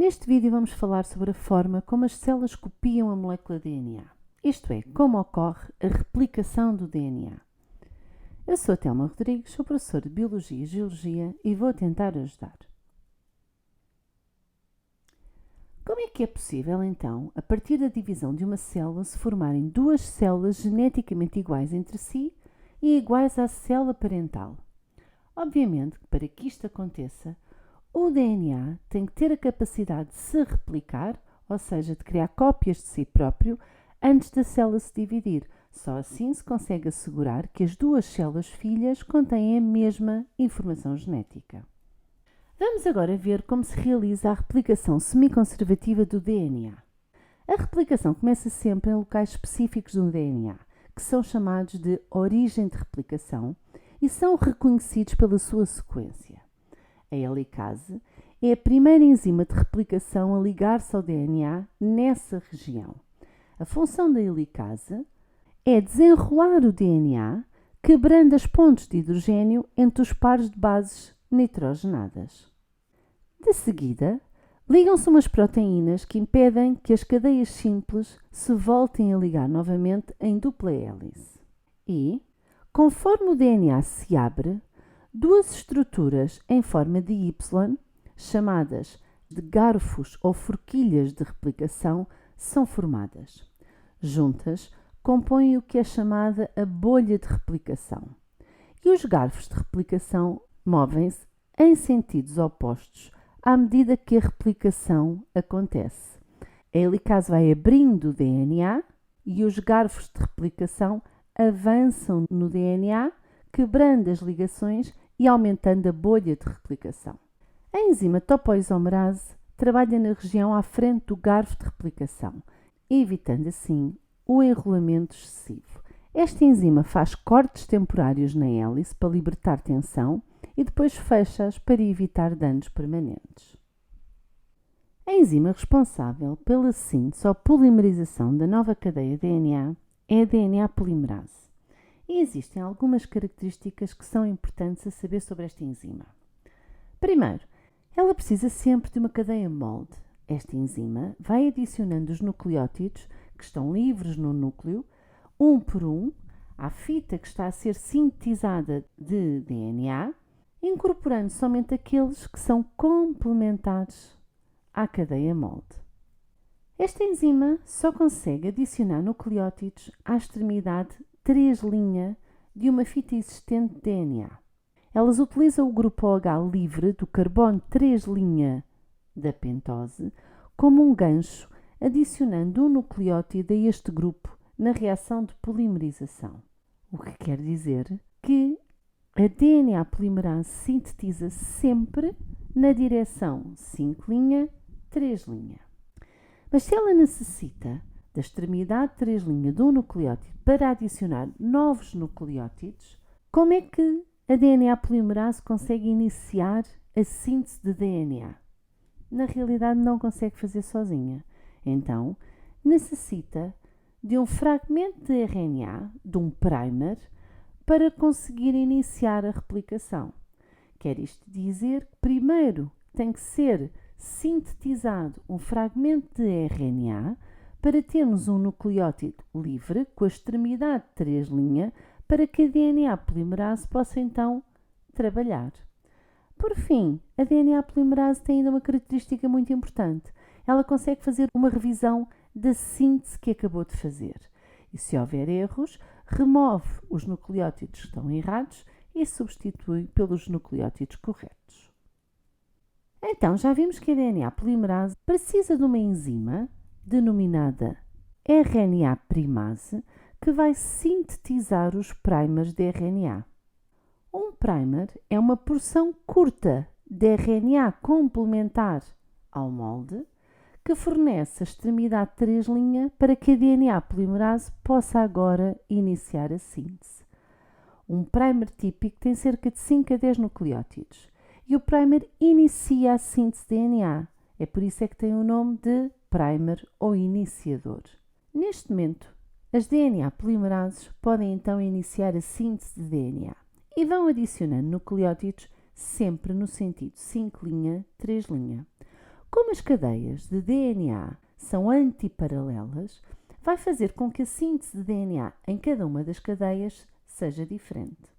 Neste vídeo vamos falar sobre a forma como as células copiam a molécula DNA, isto é, como ocorre a replicação do DNA. Eu sou a Telma Rodrigues, sou professora de Biologia e Geologia e vou tentar ajudar. Como é que é possível, então, a partir da divisão de uma célula, se formarem duas células geneticamente iguais entre si e iguais à célula parental? Obviamente, para que isto aconteça, o DNA tem que ter a capacidade de se replicar, ou seja, de criar cópias de si próprio, antes da célula se dividir. Só assim se consegue assegurar que as duas células filhas contêm a mesma informação genética. Vamos agora ver como se realiza a replicação semiconservativa do DNA. A replicação começa sempre em locais específicos do DNA, que são chamados de origem de replicação e são reconhecidos pela sua sequência. A helicase é a primeira enzima de replicação a ligar-se ao DNA nessa região. A função da helicase é desenrolar o DNA, quebrando as pontes de hidrogênio entre os pares de bases nitrogenadas. De seguida, ligam-se umas proteínas que impedem que as cadeias simples se voltem a ligar novamente em dupla hélice. E, conforme o DNA se abre, duas estruturas em forma de Y, chamadas de garfos ou forquilhas de replicação, são formadas. Juntas, compõem o que é chamada a bolha de replicação. E os garfos de replicação movem-se em sentidos opostos à medida que a replicação acontece. A helicase vai abrindo o DNA e os garfos de replicação avançam no DNA, quebrando as ligações e aumentando a bolha de replicação. A enzima topoisomerase trabalha na região à frente do garfo de replicação, evitando assim o enrolamento excessivo. Esta enzima faz cortes temporários na hélice para libertar tensão e depois fecha-as para evitar danos permanentes. A enzima responsável pela síntese ou polimerização da nova cadeia DNA é a DNA polimerase. E existem algumas características que são importantes a saber sobre esta enzima. Primeiro, ela precisa sempre de uma cadeia molde. Esta enzima vai adicionando os nucleótidos que estão livres no núcleo, um por um, à fita que está a ser sintetizada de DNA, incorporando somente aqueles que são complementares à cadeia molde. Esta enzima só consegue adicionar nucleótidos à extremidade 3' de uma fita existente de DNA. Elas utilizam o grupo OH livre do carbono 3' da pentose como um gancho, adicionando um nucleótido a este grupo na reação de polimerização. O que quer dizer que a DNA polimerase sintetiza sempre na direção 5', 3'. Mas se ela necessita da extremidade 3' de um nucleótido para adicionar novos nucleótidos, como é que a DNA polimerase consegue iniciar a síntese de DNA? Na realidade não consegue fazer sozinha. Então, necessita de um fragmento de RNA, de um primer, para conseguir iniciar a replicação. Quer isto dizer que primeiro tem que ser sintetizado um fragmento de RNA para termos um nucleótido livre com a extremidade 3' para que a DNA polimerase possa então trabalhar. Por fim, a DNA polimerase tem ainda uma característica muito importante. Ela consegue fazer uma revisão da síntese que acabou de fazer. E se houver erros, remove os nucleótidos que estão errados e substitui pelos nucleótidos corretos. Então, já vimos que a DNA polimerase precisa de uma enzima denominada RNA primase que vai sintetizar os primers de RNA. Um primer é uma porção curta de RNA complementar ao molde que fornece a extremidade 3' para que a DNA polimerase possa agora iniciar a síntese. Um primer típico tem cerca de 5 a 10 nucleótidos e o primer inicia a síntese de DNA. É por isso é que tem o nome de primer ou iniciador. Neste momento, as DNA polimerases podem então iniciar a síntese de DNA e vão adicionando nucleótidos sempre no sentido 5', 3'. Como as cadeias de DNA são antiparalelas, vai fazer com que a síntese de DNA em cada uma das cadeias seja diferente.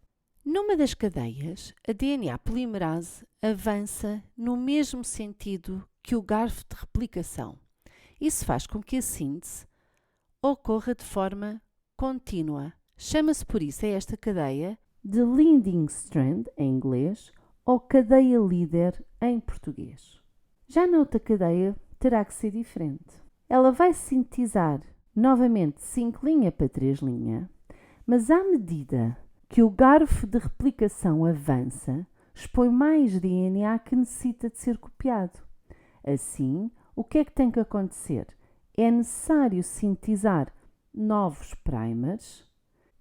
Numa das cadeias, a DNA polimerase avança no mesmo sentido que o garfo de replicação. Isso faz com que a síntese ocorra de forma contínua. Chama-se por isso a esta cadeia de leading strand, em inglês, ou cadeia líder, em português. Já na outra cadeia, terá que ser diferente. Ela vai sintetizar novamente 5' para 3', mas à medida que o garfo de replicação avança, expõe mais DNA que necessita de ser copiado. Assim, o que é que tem que acontecer? É necessário sintetizar novos primers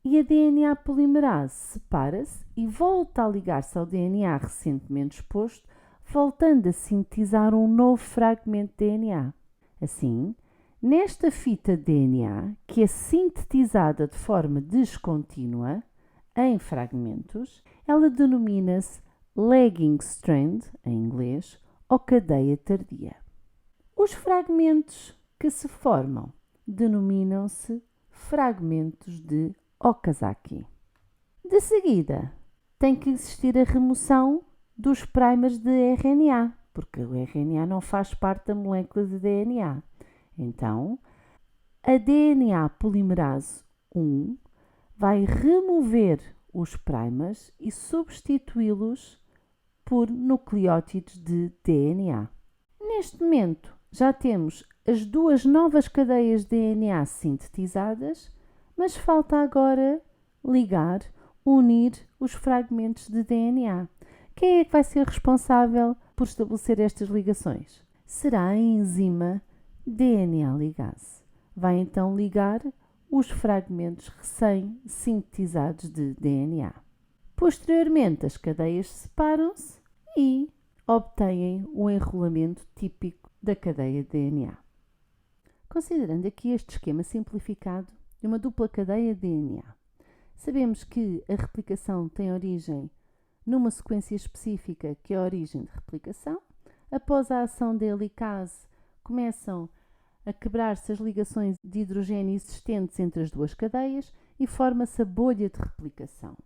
e a DNA polimerase separa-se e volta a ligar-se ao DNA recentemente exposto, voltando a sintetizar um novo fragmento de DNA. Assim, nesta fita de DNA, que é sintetizada de forma descontínua, em fragmentos, ela denomina-se lagging strand, em inglês, ou cadeia tardia. Os fragmentos que se formam denominam-se fragmentos de Okazaki. De seguida, tem que existir a remoção dos primers de RNA, porque o RNA não faz parte da molécula de DNA. Então, a DNA polimerase 1 vai remover os primers e substituí-los por nucleótidos de DNA. Neste momento, já temos as duas novas cadeias de DNA sintetizadas, mas falta agora ligar, unir os fragmentos de DNA. Quem é que vai ser responsável por estabelecer estas ligações? Será a enzima DNA ligase. Vai então ligar os fragmentos recém-sintetizados de DNA. Posteriormente, as cadeias separam-se e obtêm o enrolamento típico da cadeia de DNA. Considerando aqui este esquema simplificado de uma dupla cadeia de DNA, sabemos que a replicação tem origem numa sequência específica que é a origem de replicação. Após a ação da helicase, começam a quebrar-se as ligações de hidrogênio existentes entre as duas cadeias e forma-se a bolha de replicação.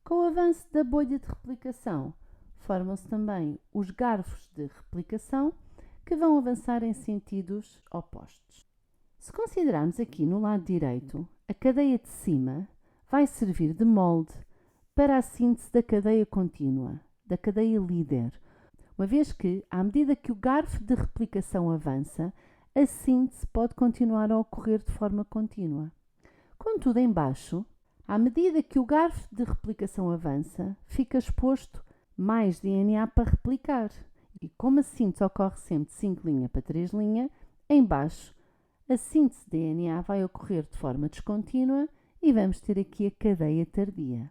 Com o avanço da bolha de replicação, formam-se também os garfos de replicação que vão avançar em sentidos opostos. Se considerarmos aqui no lado direito, a cadeia de cima vai servir de molde para a síntese da cadeia contínua, da cadeia líder, uma vez que, à medida que o garfo de replicação avança, a síntese pode continuar a ocorrer de forma contínua. Contudo, em baixo, à medida que o garfo de replicação avança, fica exposto mais DNA para replicar. E como a síntese ocorre sempre de 5' para 3', em baixo, a síntese de DNA vai ocorrer de forma descontínua e vamos ter aqui a cadeia tardia.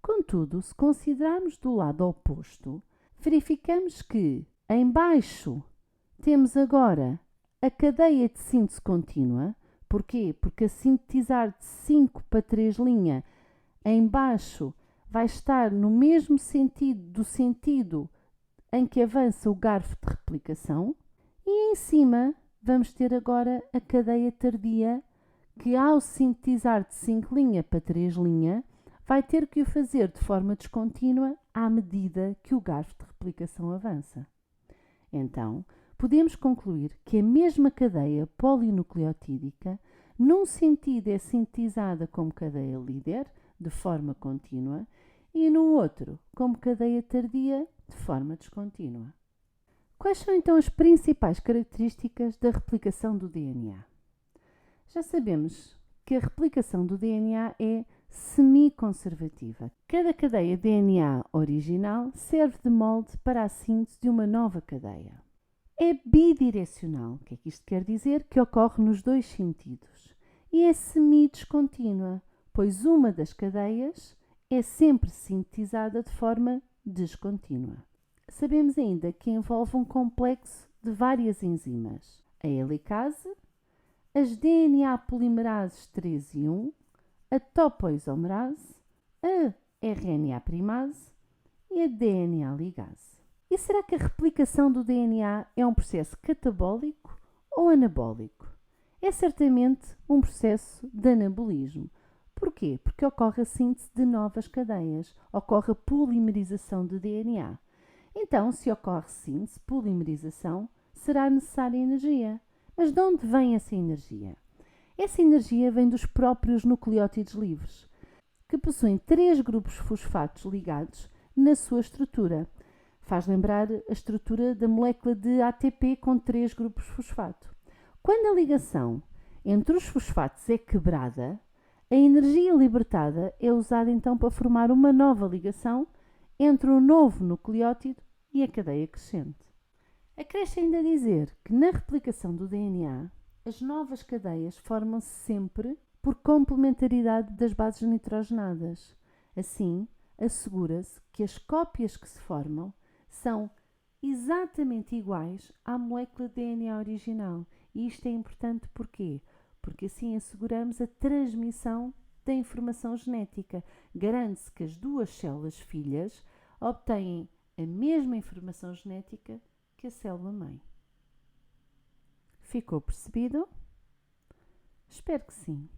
Contudo, se considerarmos do lado oposto, verificamos que em baixo temos agora a cadeia de síntese contínua. Porquê? Porque a sintetizar de 5 para 3' em baixo vai estar no mesmo sentido do sentido em que avança o garfo de replicação, e em cima vamos ter agora a cadeia tardia, que ao sintetizar de 5' para 3', vai ter que o fazer de forma descontínua à medida que o garfo de replicação avança. Então, podemos concluir que a mesma cadeia polinucleotídica, num sentido é sintetizada como cadeia líder, de forma contínua, e no outro como cadeia tardia, de forma descontínua. Quais são então as principais características da replicação do DNA? Já sabemos que a replicação do DNA é semi-conservativa. Cada cadeia DNA original serve de molde para a síntese de uma nova cadeia. É bidirecional, o que é que isto quer dizer? Que ocorre nos dois sentidos. E é semi-descontínua, pois uma das cadeias é sempre sintetizada de forma descontínua. Sabemos ainda que envolve um complexo de várias enzimas: a helicase, as DNA polimerases 3 e 1, a topoisomerase, a RNA primase e a DNA ligase. E será que a replicação do DNA é um processo catabólico ou anabólico? É certamente um processo de anabolismo. Porquê? Porque ocorre a síntese de novas cadeias, ocorre a polimerização do DNA. Então, se ocorre síntese, polimerização, será necessária energia. Mas de onde vem essa energia? Essa energia vem dos próprios nucleótidos livres, que possuem 3 grupos fosfatos ligados na sua estrutura. Faz lembrar a estrutura da molécula de ATP com 3 grupos fosfato. Quando a ligação entre os fosfatos é quebrada, a energia libertada é usada então para formar uma nova ligação entre o novo nucleótido e a cadeia crescente. Acresce ainda dizer que na replicação do DNA, as novas cadeias formam-se sempre por complementaridade das bases nitrogenadas. Assim, assegura-se que as cópias que se formam são exatamente iguais à molécula de DNA original. E isto é importante porquê? Porque assim asseguramos a transmissão da informação genética. Garante-se que as duas células filhas obtêm a mesma informação genética que a célula-mãe. Ficou percebido? Espero que sim.